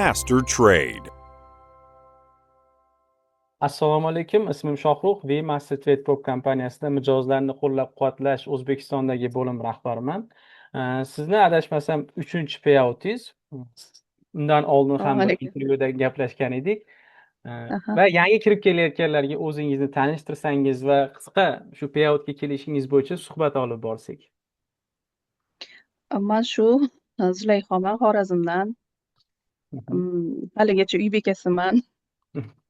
Master Trade. Assalomu alaykum, ismim Shohruh, Master Trade Prop kompaniyasida mijozlarni qo'llab-quvvatlash O'zbekistondagi bo'lim rahbariman. Sizni adashmasam 3-chi payoutingiz. Undan oldin ham bir Assalomu intervyuda gaplashgan edik. Aha. Va yangi kirib kelayotganlarga o'zingizni tanishtirsangiz va qisqa shu payoutga kelishingiz bo'yicha suhbat olib borsak. Man shu Zulayhoman Xorazmdan. Haligacha uy bekasiman.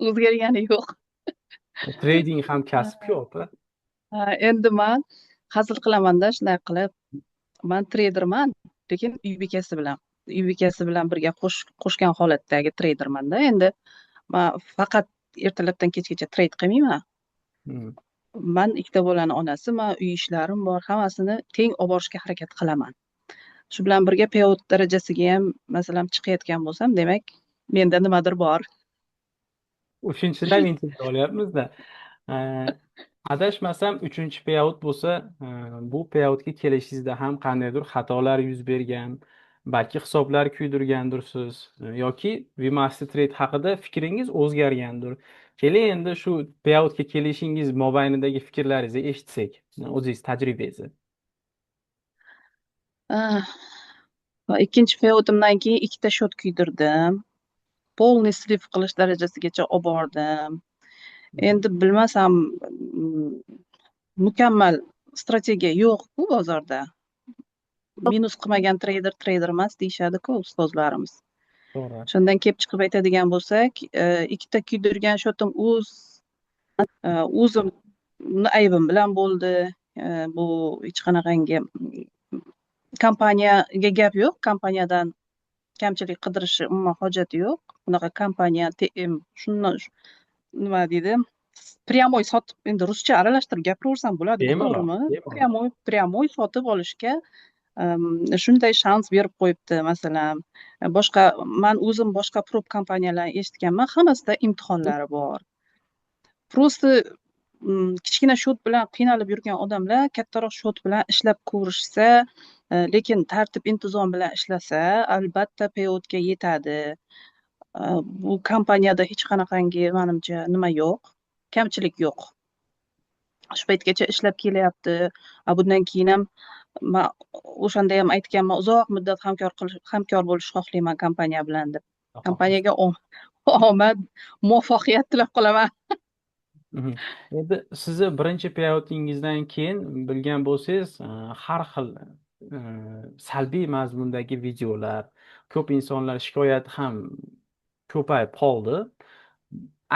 O'zgargani yo'q. Trading ham kasb-ku, opa. Endi man hazil qilamanda shunday qilib, man treyderman, lekin uy bekasi bilan birga qo'shgan holatdagi treydermanda. Endi man faqat ertalabdan kechgacha trade qilmayman. Man ikkita bolani onasiman, uy ishlarim bor, hammasini teng olib borishga harakat qilaman. Shu bilan birga payout darajasiga ham masalan chiqayotgan bo'lsam, demak, menda nimadir bor. O'shanchidan intervyu olyapmiz-da. Adashmasam 3-chi payout bo'lsa, bu payoutga kelishingizda ham qandaydir xatolar yuz bergan, balki hisoblar kuydirgandirsiz yoki Vmaster Trade haqida fikringiz o'zgargandir. Keling endi shu payoutga kelishingiz mobaynidagi fikrlaringizni eshitsak, o'zingiz tajribangizni. Ikkinchi payoutimdan keyin ikkita shot kuydirdim. Polniy slив qilish darajasigacha olib bordim. Endi bilmasam, mukammal strategiya yo'q-ku bozorda. Minus qilmagan treyder emas deyishadi-ku ustozlarimiz. To'g'ri. Shundan kelib chiqib aytadigan bo'lsak, ikkita kuydirgan shotim o'zimni aybim bilan bo'ldi. Bu hech qanaqangi kompaniyaga gap yo'q. Kompaniyadan kamchilik qidirishni umuman hojati yo'q. Bunaqa kompaniya nima deydi? Прямой sotib, endi ruscha aralashtirib gapiraversam bo'ladi, to'g'rimi? Прямой sotib olishga shunday shans berib qo'yibdi. Masalan, man o'zim boshqa prop kompaniyalarni eshitganman, hammasida imtihonlari bor. Просто kichkina shot bilan qiynalib yurgan odamlar kattaroq shot bilan ishlab ko'rishsa, lekin tartib intizom bilan ishlasa, albatta payoutga yetadi. Bu kompaniyada hech qanaqangi menimcha nima yo'q, kamchilik yo'q. Shu paytgacha ishlab kelyapti. Bundan keyin ham men o'shanda ham aytganman, uzoq muddat hamkor bo'lishni xohlayman kompaniya bilan deb. Kompaniyaga omad, muvaffaqiyat tilab qolaman. Endi sizni birinchi payoutingizdan keyin bilgan bo'lsangiz, har xil salbiy mazmundagi videolar, ko'p insonlar shikoyati ham ko'payib qoldi.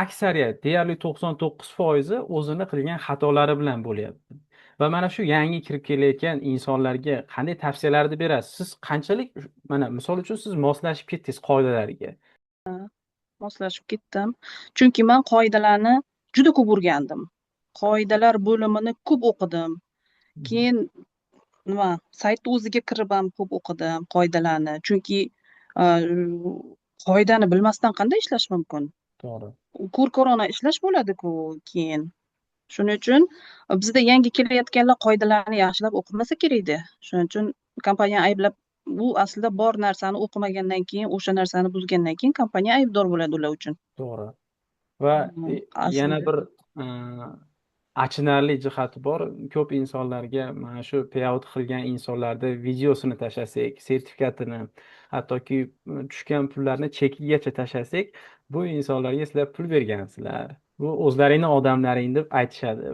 Aksariyat, deyarli 99% o'zini qilgan xatolari bilan bo'lyapti. Va mana shu yangi kirib kelayotgan insonlarga qanday tavsiyalarni berasiz? Siz qanchalik, mana misol uchun siz moslashib ketdingiz qoidalarga? Moslashib ketdim. Chunki men qoidalarni juda ko'p o'rgandim. Qoidalar bo'limini ko'p o'qidim. Keyin saytni o'ziga kirib ham ko'p o'qidim qoidalarni. Chunki qoidani bilmasdan qanday ishlash mumkin? To'g'ri. Ko'r-ko'rona ishlash bo'ladi-ku keyin. Shuning uchun bizda yangi kelayotganlar qoidalarni yaxshilab o'qimasa kerakda. Shuning uchun kompaniya ayblab, bu aslida bor narsani o'qimagandan keyin, o'sha narsani buzgandan keyin kompaniya aybdor bo'ladi ular uchun. To'g'ri. Va yana bir achinarli jihati bor. Ko'p insonlarga mana shu payout qilgan insonlarni videosini tashlasak, sertifikatini, hattoki tushgan pullarni chekigacha tashlasak, bu insonlarga sizlar pul bergansizlar. Bu o'zlaringning odamlaring deb aytishadi.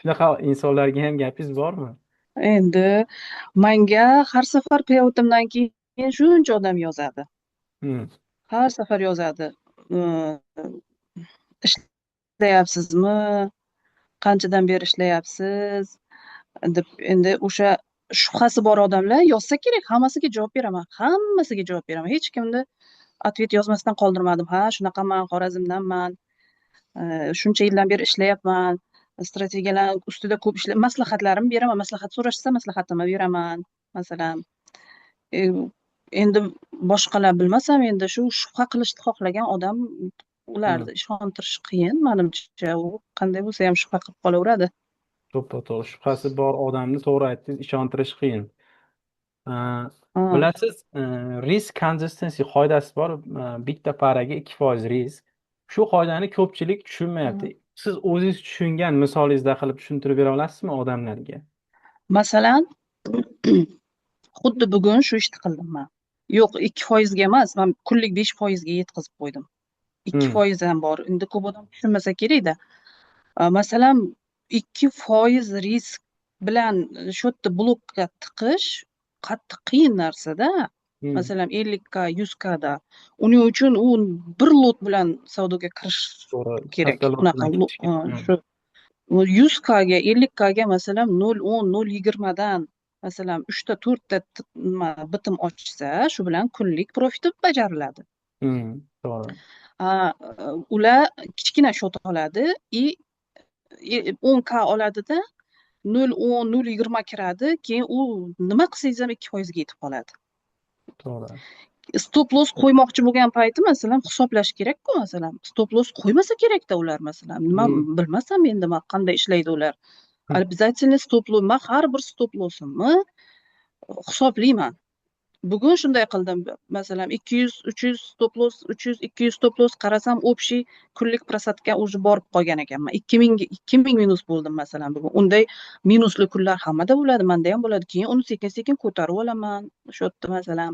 Shunaqa insonlarga ham gapingiz bormi? Endi menga har safar payoutimdan keyin shuncha odam yozadi. Har safar yozadi. Ishlayapsizmi? Qanchadan beri ishlayapsiz? Deb endi o'sha shubhasi bor odamlar yozsa kerak, hammasiga javob beraman. Hammasiga javob beraman. Hech kimni ответ yozmasdan qoldirmadim. Ha, shunaqaman, Xorazmdanman. Shuncha yildan beri ishlayapman. Strategiyalar ustida ko'p maslahatlarimni beraman. Maslahat so'rashsa, maslahatimni beraman. Masalan, endi boshqalar bilmasam, endi shu shubha qilishni xohlagan odam, ularni ishontirish qiyin, menimcha. U qanday bo'lsa ham shubha qilib qolaveradi. To'ppa-to'g'ri, shubhasi bor odamni, to'g'ri aytdingiz, ishontirish qiyin. Ha, Ha, bilasiz, risk consistency qoidasi bor. Bitta paraga 2% risk. Shu qoidani ko'pchilik ha. tushunmayapti. Siz o'zingiz tushungan misolingizda qilib tushuntirib bera olasizmi odamlarga? Masalan, xuddi bugun shu ishni qildim man. Yo'q, 2%ga emas, man kunlik 5%ga yetkazib qo'ydim. ikki Hmm, foiz ham bor. Endi ko'p odam tushunmasa kerakda. Masalan, 2% risk bilan shu yerda blokka tiqish qattiq qiyin narsada. hmm, Masalan, 50K, 100K da. Uning uchun u bir lot bilan savdoga kirish to'g'ri. kerak. Katta lot Unaqa bilan ketish kerak. Hmm, shu 100Kga, 50Kga masalan 0,10, 0,20dan masalan 3 ta 4 ta nima bitim ochsa, shu bilan kunlik profiti bajariladi. to'g'ri. Ular kichkina shot oladi и 10K oladida 0,10, 0,20 kiradi, keyin u nima qilsangiz ham 2%ga yetib qoladi. To'g'ri. Stop loss qo'ymoqchi bo'lgan payti masalan hisoblash kerak-ku, masalan stop loss qo'ymasa kerakda ular, masalan nima Hmm, bilmasam endi man qanday ishlaydi ular. hmm. Обязательно stop loss, man har bir stop lossimni hisoblayman. Bugun shunday qildim. Masalan 200, 300 stop loss, 300, 200 stop loss qarasam общий kunlik prosatga уже borib qolgan ekanman. 2000 minus bo'ldim masalan bugun. Unday minusli kunlar hammada bo'ladi, menda ham bo'ladi. Keyin uni sekin-sekin ko'tarib olaman. Shu yerda masalan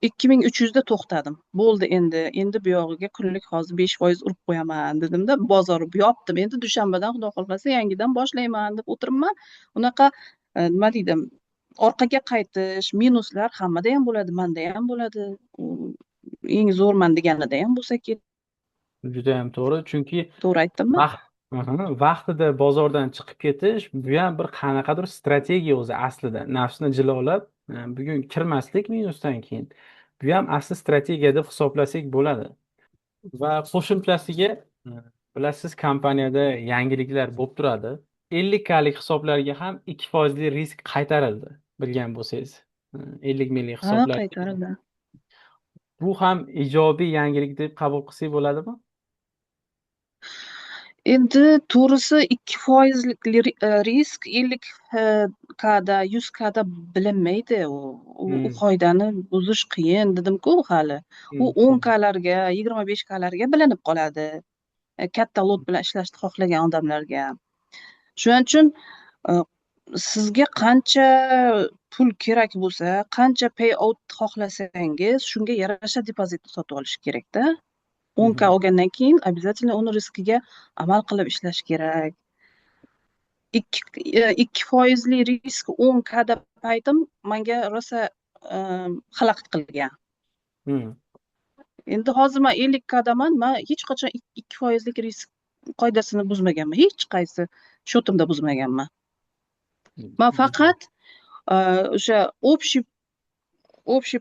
2300 da to'xtadim. Bo'ldi endi. Endi bu yog'iga kunlik hozir 5% urib qo'yaman dedimda, bozor yopdim. Endi dushanbadan xudo xohlasa yangidan boshlayman deb o'tiribman. Unaqa nima deydim, orqaga qaytish, minuslar hammada ham bo'ladi, menda ham bo'ladi. Eng zo'rman deganida ham bo'lsa kerak. Judayam to'g'ri. Chunki To'g'ri aytdimmi? vaqt vaqtida bozordan chiqib ketish bu ham bir qanaqadir strategiya o'zi aslida. Nafsni jilovlab, bugun kirmaslik minusdan keyin. Bu ham asli strategiya deb hisoblasak bo'ladi. Va qo'shimchasiga, e, bilasiz, kompaniyada yangiliklar bo'lib turadi. 50 kalik hisoblarga ham 2% risk qaytarildi, bilgan bo'lsangiz. 50 minglik Ha, hisoblar. qaytarildi. Bu ham ijobiy yangilik deb qabul qilsak bo'ladimi? Endi to'g'risi 2%lik risk 50Kda, 100Kda bilinmaydi. U Hmm, qoidani buzish qiyin dedim-ku hali. U to'g'ri. 10Klarga, 25Klarga bilinib qoladi. Katta lot bilan ishlashni xohlagan odamlarga. Shuning uchun e, sizga qancha pul kerak bo'lsa, qancha payout xohlasangiz, shunga yarasha depozitni sotib olish kerakda. 10K Mhm. olgandan keyin обязательно uni riskiga amal qilib ishlash kerak. 2% risk 10Kda paytim manga rosa xalaqit qilgan. Hmm. Endi hozir man 50Kdaman, man hech qachon 2%lik risk qoidasini buzmaganman, hech qaysi shotimda buzmaganman. Man faqat o'sha общий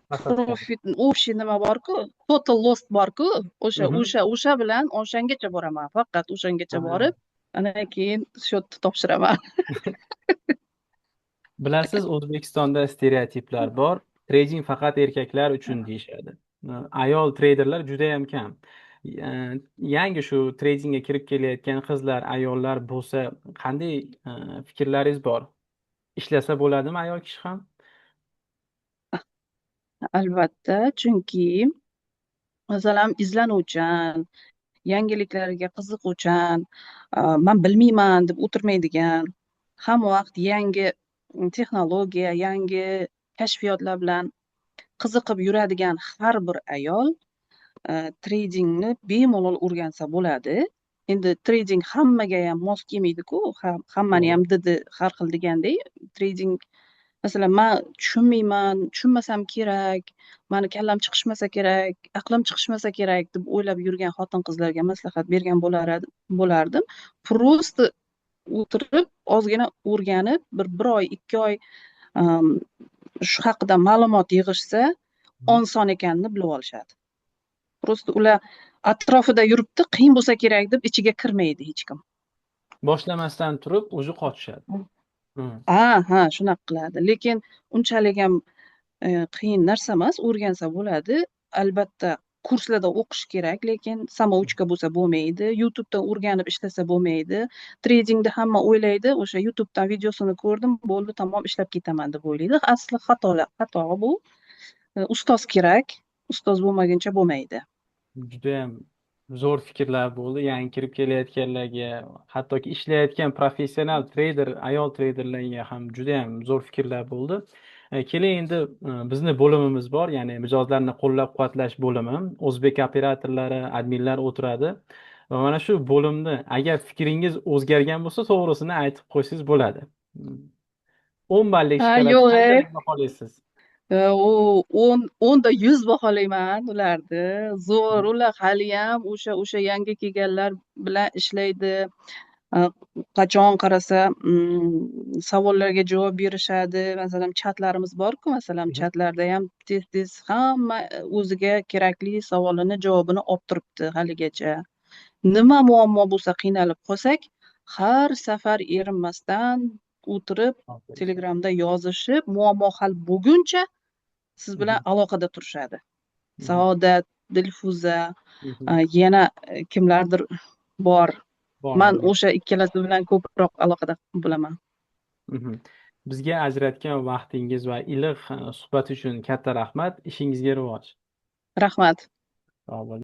profit, общий nima borku, total loss borku, o'sha Mhm. o'sha o'sha bilan o'shangacha boraman, faqat o'shangacha Ha. borib, andan keyin счетni topshiraman. Bilasiz, O'zbekistonda stereotiplar bor. Trading faqat erkaklar uchun deyishadi. Ayol treyderlar juda ham kam. Yangi shu tradingga kirib kelayotgan qizlar, ayollar bo'lsa, qanday fikrlaringiz bor? Ishlasa bo'ladimi ayol kishi ham? Albatta, chunki masalan izlanuvchan, yangiliklarga qiziquvchan, man bilmayman deb o'tirmaydigan, hamma vaqt yangi texnologiya, yangi kashfiyotlar bilan qiziqib yuradigan har bir ayol tradingni bemalol o'rgansa bo'ladi. Endi trading hammaga ham mos kelmaydi-ku, hammani To'g'ri. ham didi har xil degandek. Trading masalan man tushunmayman, tushunmasam kerak, mani kallam chiqishmasa kerak, aqlim chiqishmasa kerak deb o'ylab yurgan xotin qizlarga maslahat bergan bo'lardim. Просто o'tirib ozgina o'rganib, bir oy, 2 oy shu haqida ma'lumot yig'ishsa Mhm. oson ekanini bilib olishadi. Просто ular atrofida yuribdi, qiyin bo'lsa kerak deb ichiga kirmaydi hech kim. Boshlamasdan turib o'zi qochishadi. Hmm. Ha, shunaqa qiladi. Lekin unchalik ham qiyin narsa emas, o'rgansa bo'ladi. Albatta kurslarda o'qish kerak, lekin samouchka bo'lsa bo'lmaydi. YouTubedan o'rganib ishlasa bo'lmaydi. Tradingda hamma o'ylaydi, o'sha YouTubedan videosini ko'rdim, bo'ldi, tamom ishlab ketaman deb o'ylaydi. Asli xato bu. Ustoz kerak. Ustoz bo'lmaguncha bo'lmaydi. Judayam zo'r fikrlar bo'ldi. Yangi kirib kelayotganlarga, hattoki ishlayotgan professional treyder, ayol treyderlarga ham judayam zo'r fikrlar bo'ldi. Keling endi bizni bo'limimiz bor, ya'ni mijozlarni qo'llab-quvvatlash bo'limi. O'zbek operatorlari, adminlar o'tiradi. Va mana shu bo'limni agar fikringiz o'zgargan bo'lsa, to'g'risini aytib qo'ysangiz bo'ladi. 10 ballik Ha, shkalada yo'q, qanchalik baholaysiz? u 10 da 100 baholayman ularni. Zo'r, ular haliyam o'sha yangi kelganlar bilan ishlaydi. Qachon qarasa savollarga javob berishadi. Masalan, chatlarimiz bor-ku, masalan, chatlarda ham tez hamma o'ziga kerakli savolini javobini olib turibdi haligacha. Nima muammo bo'lsa, qiynalib qolsak, har safar erinmasdan o'tirib Telegramda yozishib, muammo hal bo'lguncha siz bilan aloqada turishadi. Saodat, Dilfuza, yana kimlardir bor. Man o'sha ikkalasi bilan ko'proq aloqada bo'laman. Bizga ajratgan vaqtingiz va iliq suhbat uchun katta rahmat. Ishingizga rivoj. Rahmat. Sog' bo'ling.